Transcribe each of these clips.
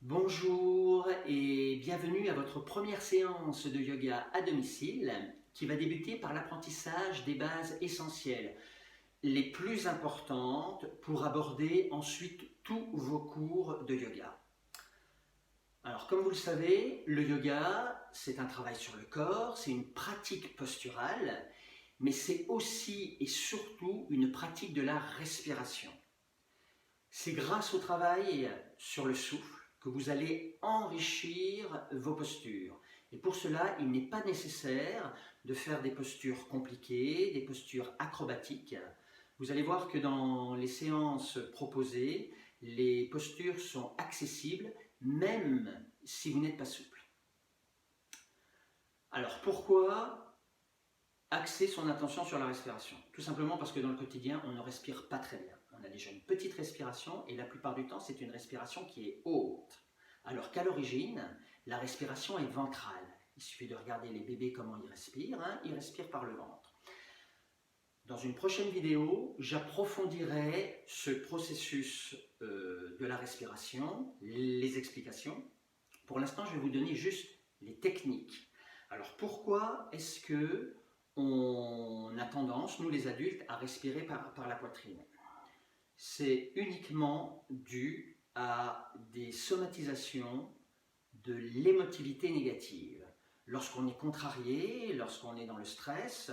Bonjour et bienvenue à votre première séance de yoga à domicile qui va débuter par l'apprentissage des bases essentielles, les plus importantes pour aborder ensuite tous vos cours de yoga. Alors comme vous le savez, le yoga c'est un travail sur le corps, c'est une pratique posturale, mais c'est aussi et surtout une pratique de la respiration. C'est grâce au travail sur le souffle que vous allez enrichir vos postures. Et pour cela, il n'est pas nécessaire de faire des postures compliquées, des postures acrobatiques. Vous allez voir que dans les séances proposées, les postures sont accessibles, même si vous n'êtes pas souple. Alors pourquoi axer son attention sur la respiration? Tout simplement parce que dans le quotidien, on ne respire pas très bien. On a déjà une petite respiration et la plupart du temps, c'est une respiration qui est haute. Alors qu'à l'origine, la respiration est ventrale. Il suffit de regarder les bébés comment ils respirent. Ils respirent par le ventre. Dans une prochaine vidéo, j'approfondirai ce processus de la respiration, les explications. Pour l'instant, je vais vous donner juste les techniques. Alors pourquoi est-ce que on a tendance, nous les adultes, à respirer par la poitrine? C'est uniquement dû à des somatisations de l'émotivité négative. Lorsqu'on est contrarié, lorsqu'on est dans le stress,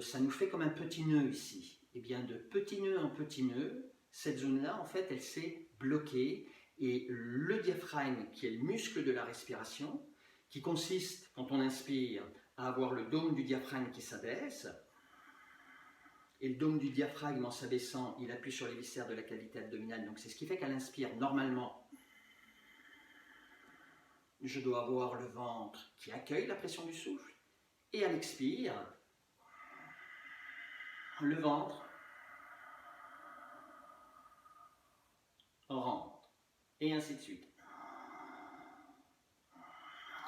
ça nous fait comme un petit nœud ici. Et bien de petit nœud en petit nœud, cette zone-là, en fait, elle s'est bloquée et le diaphragme, qui est le muscle de la respiration, qui consiste, quand on inspire, à avoir le dôme du diaphragme qui s'abaisse, et le dôme du diaphragme, en s'abaissant, il appuie sur les viscères de la cavité abdominale. Donc c'est ce qui fait qu'à l'inspire, normalement, je dois avoir le ventre qui accueille la pression du souffle. Et à l'expire, le ventre rentre. Et ainsi de suite.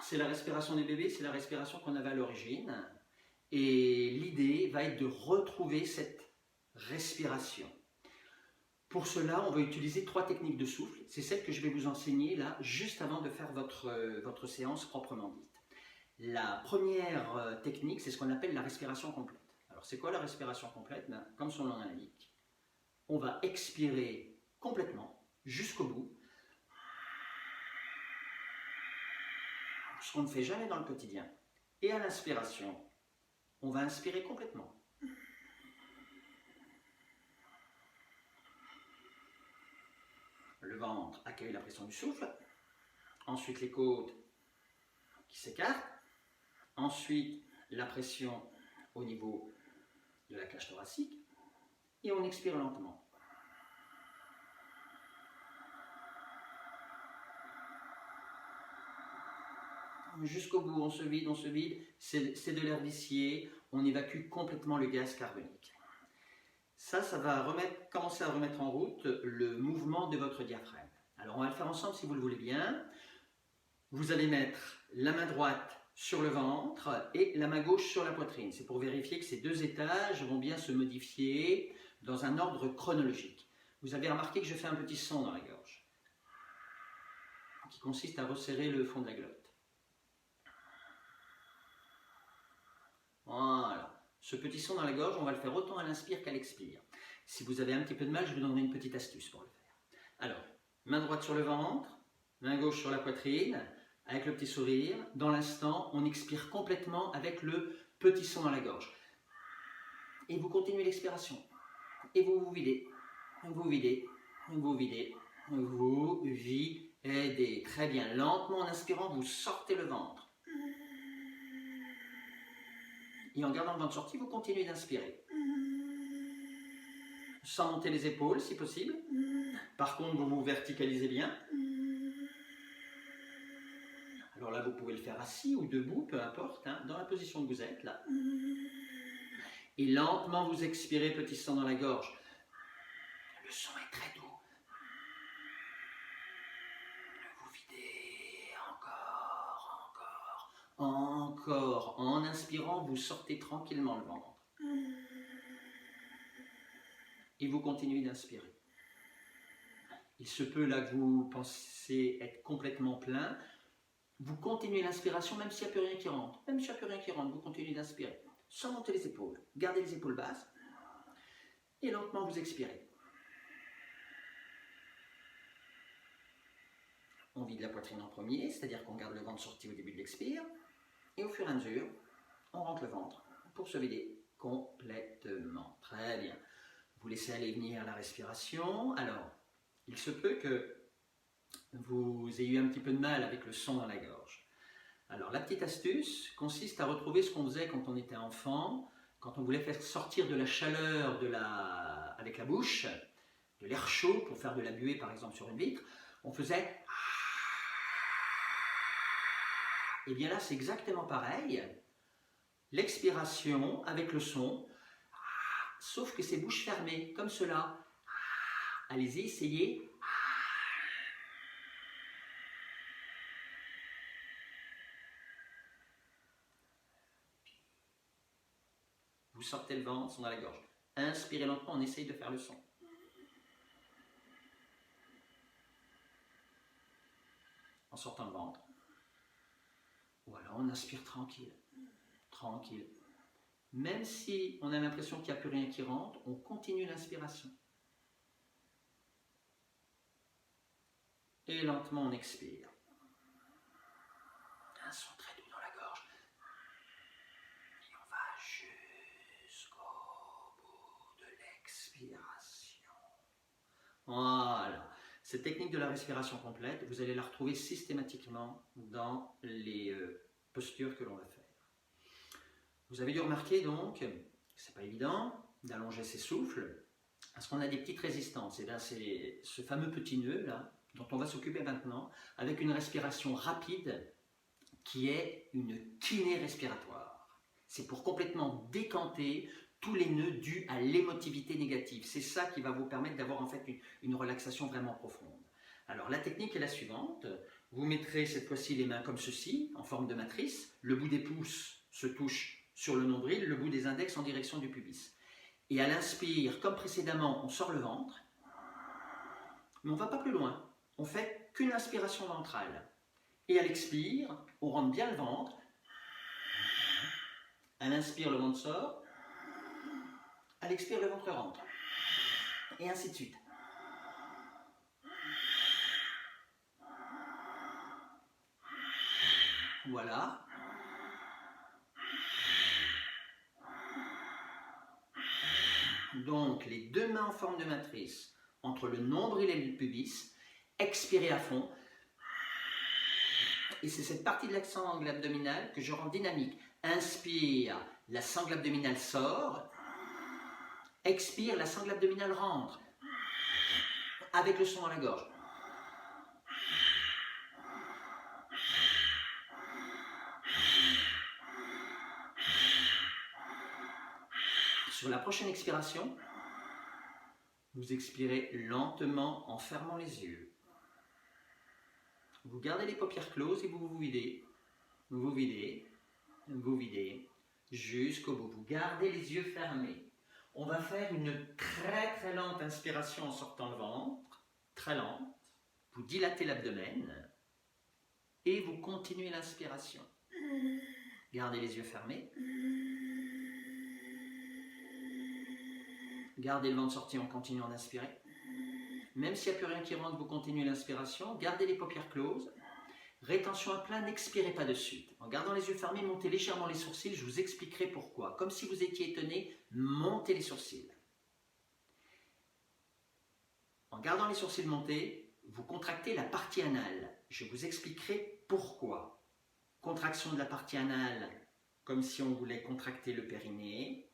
C'est la respiration des bébés, c'est la respiration qu'on avait à l'origine. Et l'idée va être de retrouver cette respiration. Pour cela, on va utiliser 3 techniques de souffle. C'est celle que je vais vous enseigner là, juste avant de faire votre séance proprement dite. La première technique, c'est ce qu'on appelle la respiration complète. Alors, c'est quoi la respiration complète? Comme son nom l'indique, on va expirer complètement, jusqu'au bout, ce qu'on ne fait jamais dans le quotidien. Et à l'inspiration, on va inspirer complètement. Le ventre accueille la pression du souffle. Ensuite, les côtes qui s'écartent. Ensuite, la pression au niveau de la cage thoracique. Et on expire lentement. Jusqu'au bout, on se vide, c'est de l'air vicié, on évacue complètement le gaz carbonique. Ça va commencer à remettre en route le mouvement de votre diaphragme. Alors on va le faire ensemble si vous le voulez bien. Vous allez mettre la main droite sur le ventre et la main gauche sur la poitrine. C'est pour vérifier que ces 2 étages vont bien se modifier dans un ordre chronologique. Vous avez remarqué que je fais un petit son dans la gorge, qui consiste à resserrer le fond de la glotte. Voilà. Ce petit son dans la gorge, on va le faire autant à l'inspire qu'à l'expire. Si vous avez un petit peu de mal, je vous donnerai une petite astuce pour le faire. Alors, main droite sur le ventre, main gauche sur la poitrine, avec le petit sourire. Dans l'instant, on expire complètement avec le petit son dans la gorge. Et vous continuez l'expiration. Et vous videz, vous videz, vous videz, vous videz. Très bien. Lentement, en inspirant, vous sortez le ventre. Et en gardant le ventre sorti, vous continuez d'inspirer. Sans monter les épaules, si possible. Par contre, vous vous verticalisez bien. Alors là, vous pouvez le faire assis ou debout, peu importe, dans la position que vous êtes, là. Et lentement, vous expirez, petit son dans la gorge. Le son est très doux. Vous videz, encore. En inspirant, vous sortez tranquillement le ventre. Et vous continuez d'inspirer. Il se peut là que vous pensez être complètement plein. Vous continuez l'inspiration même s'il n'y a plus rien qui rentre. Même s'il n'y a plus rien qui rentre, vous continuez d'inspirer. Sans monter les épaules. Gardez les épaules basses. Et lentement vous expirez. On vide la poitrine en premier, c'est-à-dire qu'on garde le ventre sorti au début de l'expire. Et au fur et à mesure, on rentre le ventre pour se vider complètement. Très bien. Vous laissez aller venir la respiration. Alors, il se peut que vous ayez eu un petit peu de mal avec le son dans la gorge. Alors, la petite astuce consiste à retrouver ce qu'on faisait quand on était enfant, quand on voulait faire sortir de la chaleur avec la bouche, de l'air chaud pour faire de la buée par exemple sur une vitre. On faisait... Et bien là, c'est exactement pareil. L'expiration avec le son, sauf que c'est bouche fermée, comme cela. Allez-y, essayez. Vous sortez le ventre, son dans la gorge. Inspirez lentement, on essaye de faire le son. En sortant le ventre. Ou alors on inspire tranquille. Tranquille. Même si on a l'impression qu'il n'y a plus rien qui rentre, on continue l'inspiration. Et lentement on expire. Un son très doux dans la gorge. Et on va jusqu'au bout de l'expiration. Voilà. Cette technique de la respiration complète, vous allez la retrouver systématiquement dans les postures que l'on va faire. Vous avez dû remarquer donc, c'est pas évident d'allonger ses souffles, parce qu'on a des petites résistances. Et là, c'est ce fameux petit nœud là, dont on va s'occuper maintenant, avec une respiration rapide qui est une kiné respiratoire. C'est pour complètement décanter tous les nœuds dus à l'émotivité négative. C'est ça qui va vous permettre d'avoir en fait une relaxation vraiment profonde. Alors la technique est la suivante. Vous mettrez cette fois-ci les mains comme ceci, en forme de matrice. Le bout des pouces se touche sur le nombril, le bout des index en direction du pubis. Et à l'inspire, comme précédemment, on sort le ventre. Mais on ne va pas plus loin. On fait qu'une inspiration ventrale. Et à l'expire, on rentre bien le ventre. À l'inspire, le ventre sort. À l'expire, le ventre rentre. Et ainsi de suite. Voilà. Donc, les deux mains en forme de matrice, entre le nombril et le pubis, expirez à fond. Et c'est cette partie de la sangle abdominale que je rends dynamique. Inspire, la sangle abdominale sort. Expire, la sangle abdominale rentre. Avec le son dans la gorge. Sur la prochaine expiration, vous expirez lentement en fermant les yeux. Vous gardez les paupières closes et vous vous videz. Vous videz, vous videz, jusqu'au bout. Vous gardez les yeux fermés. On va faire une très très lente inspiration en sortant le ventre. Très lente. Vous dilatez l'abdomen. Et vous continuez l'inspiration. Gardez les yeux fermés. Gardez le ventre sorti en continuant d'inspirer. Même s'il n'y a plus rien qui rentre, vous continuez l'inspiration. Gardez les paupières closes. Rétention à plat, n'expirez pas de suite. En gardant les yeux fermés, montez légèrement les sourcils. Je vous expliquerai pourquoi. Comme si vous étiez étonné, montez les sourcils. En gardant les sourcils montés, vous contractez la partie anale. Je vous expliquerai pourquoi. Contraction de la partie anale, comme si on voulait contracter le périnée.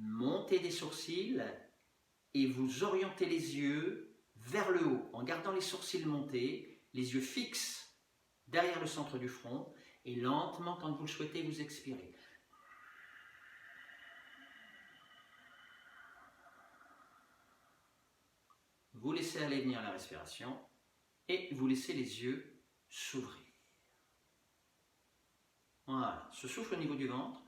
Montez des sourcils et vous orientez les yeux vers le haut en gardant les sourcils montés, les yeux fixes derrière le centre du front et lentement, quand vous le souhaitez, vous expirez. Vous laissez aller venir la respiration et vous laissez les yeux s'ouvrir. Voilà, ce souffle au niveau du ventre.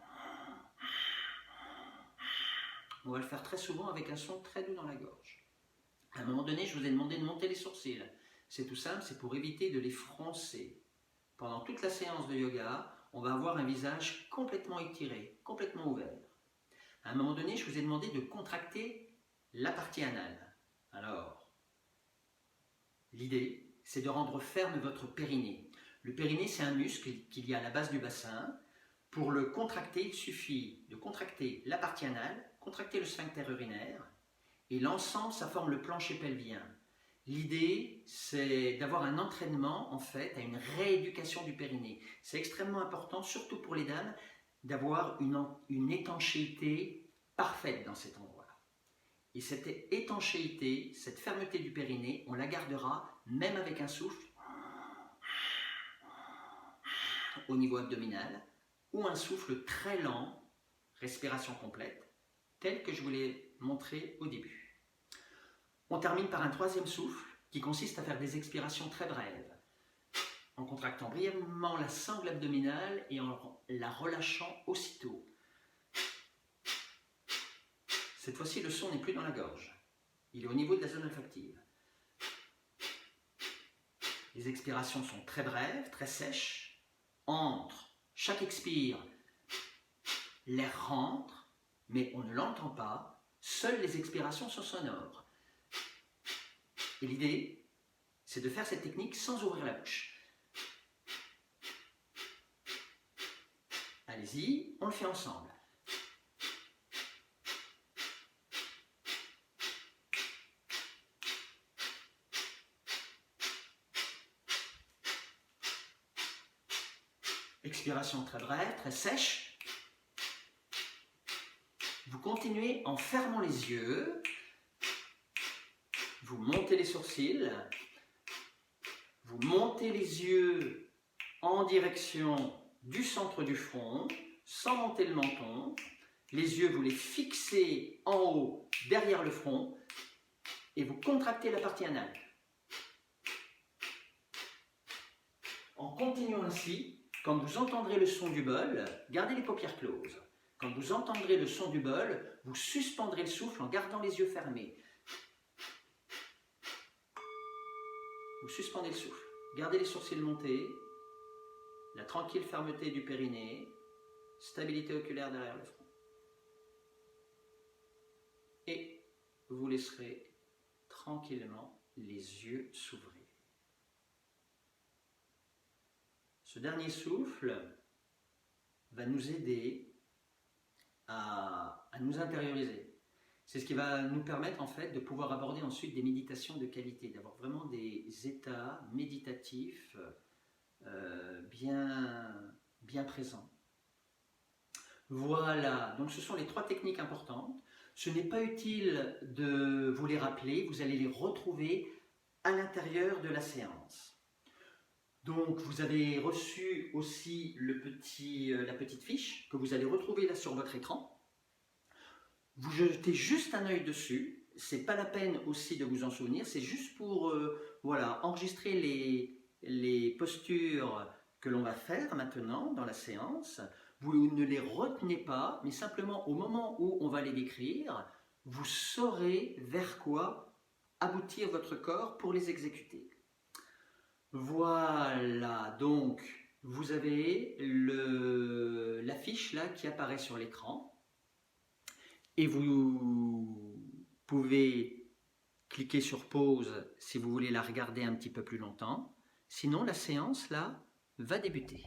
On va le faire très souvent avec un son très doux dans la gorge. À un moment donné, je vous ai demandé de monter les sourcils. C'est tout simple, c'est pour éviter de les froncer. Pendant toute la séance de yoga, on va avoir un visage complètement étiré, complètement ouvert. À un moment donné, je vous ai demandé de contracter la partie anale. Alors, l'idée, c'est de rendre ferme votre périnée. Le périnée, c'est un muscle qu'il y a à la base du bassin. Pour le contracter, il suffit de contracter la partie anale, contracter le sphincter urinaire, et l'ensemble, ça forme le plancher pelvien. L'idée, c'est d'avoir un entraînement, en fait, à une rééducation du périnée. C'est extrêmement important, surtout pour les dames, d'avoir une étanchéité parfaite dans cet endroit. Et cette étanchéité, cette fermeté du périnée, on la gardera même avec un souffle au niveau abdominal ou un souffle très lent, respiration complète, tel que je vous l'ai montré au début. On termine par un troisième souffle qui consiste à faire des expirations très brèves, en contractant brièvement la sangle abdominale et en la relâchant aussitôt. Cette fois-ci, le son n'est plus dans la gorge, il est au niveau de la zone olfactive. Les expirations sont très brèves, très sèches. Entre chaque expire, l'air rentre, mais on ne l'entend pas. Seules les expirations sont sonores. Et l'idée, c'est de faire cette technique sans ouvrir la bouche. Allez-y, on le fait ensemble. Expiration très brève, très sèche. Vous continuez en fermant les yeux. Vous montez les sourcils. Vous montez les yeux en direction du centre du front, sans monter le menton. Les yeux, vous les fixez en haut, derrière le front, et vous contractez la partie anale. En continuant ainsi, quand vous entendrez le son du bol, gardez les paupières closes. Quand vous entendrez le son du bol, vous suspendrez le souffle en gardant les yeux fermés. Vous suspendez le souffle. Gardez les sourcils montés, la tranquille fermeté du périnée, stabilité oculaire derrière le front. Et vous laisserez tranquillement les yeux s'ouvrir. Ce dernier souffle va nous aider à nous intérioriser. C'est ce qui va nous permettre en fait de pouvoir aborder ensuite des méditations de qualité, d'avoir vraiment des états méditatifs bien présents. Voilà, donc ce sont les 3 techniques importantes. Ce n'est pas utile de vous les rappeler, vous allez les retrouver à l'intérieur de la séance. Donc vous avez reçu aussi la petite fiche que vous allez retrouver là sur votre écran. Vous jetez juste un œil dessus, c'est pas la peine aussi de vous en souvenir, c'est juste pour enregistrer les postures que l'on va faire maintenant dans la séance. Vous ne les retenez pas, mais simplement au moment où on va les décrire, vous saurez vers quoi aboutir votre corps pour les exécuter. Voilà, donc vous avez la fiche là qui apparaît sur l'écran et vous pouvez cliquer sur pause si vous voulez la regarder un petit peu plus longtemps. Sinon, la séance là va débuter.